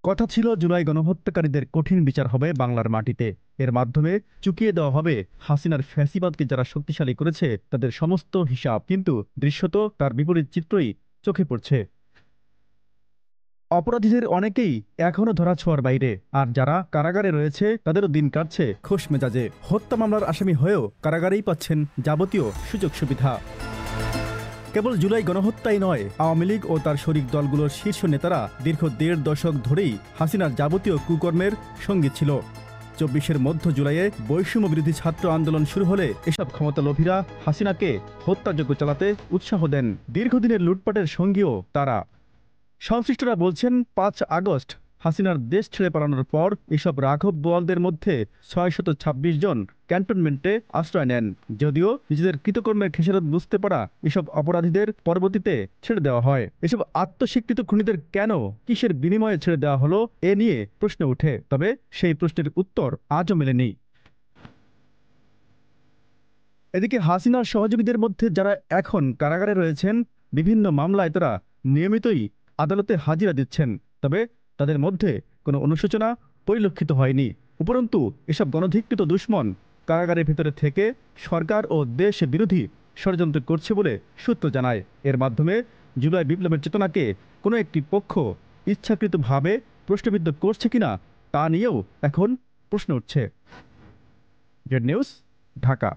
কথা ছিল জুলাই গণহত্যাকারীদের কঠিন বিচার হবে বাংলার মাটিতে। এর মাধ্যমে চুকিয়ে দেওয়া হবে হাসিনার ফ্যাসিবাদকে যারা শক্তিশালী করেছে তাদের সমস্ত হিসাব। কিন্তু দৃশ্যত তার বিপরীত চিত্রই চোখে পড়ছে। অপরাধীদের অনেকেই এখনো ধরাছোঁয়ার বাইরে, আর যারা কারাগারে রয়েছে তাদেরও দিন কাটছে খোশ মেজাজে। হত্যা মামলার আসামি হয়েও কারাগারেই পাচ্ছেন যাবতীয় সুযোগ সুবিধা। কেবল জুলাই গণহত্যাই নয়, আওয়ামী লীগ ও তার শরিক দলগুলোর শীর্ষ নেতারা দীর্ঘ ১.৫ দশক ধরেই হাসিনার যাবতীয় কুকর্মের সঙ্গী ছিল। ২৪ মধ্য জুলাইয়ে বৈষম্য বিরোধী ছাত্র আন্দোলন শুরু হলে এসব ক্ষমতালোভীরা হাসিনাকে হত্যাযজ্ঞ চালাতে উৎসাহ দেন। দীর্ঘদিনের লুটপাটের সঙ্গীও তারা। সংশ্লিষ্টরা বলছেন, ৫ আগস্ট হাসিনার দেশ ছেড়ে পালানোর পর এসব রাঘব বোয়ালদের মধ্যে ৬২৬ জন ক্যান্টনমেন্টে আশ্রয় নেন। যদিও নিজেদের কৃতকর্মের খেসারত বুঝতে পারা এসব অপরাধীদের পরবর্তীতে ছেড়ে দেওয়া হয়। এসব আত্মস্বীকৃত খুনিদের কেন, কিসের বিনিময়ে ছেড়ে দেওয়া হলো, এ নিয়ে প্রশ্ন ওঠে। তবে সেই প্রশ্নের উত্তর আজও মেলেনি। এদিকে হাসিনার সহযোগীদের মধ্যে যারা এখন কারাগারে রয়েছেন, বিভিন্ন মামলায় তারা নিয়মিতই আদালতে হাজিরা দিচ্ছেন। তবে তাদের মধ্যে কোনো অনুশোচনা পরিলক্ষিত হয়নি। উপরন্তু এসব গণধিকৃত দুশ্মন কারাগারের ভেতরে থেকে সরকার ও দেশ বিরোধী ষড়যন্ত্র করছে বলে সূত্র জানায়। এর মাধ্যমে জুলাই বিপ্লবের চেতনাকে কোনো একটি পক্ষ ইচ্ছাকৃতভাবে প্রশ্নবিদ্ধ করছে কিনা তা নিয়েও এখন প্রশ্ন উঠছে। Z news, Dhaka.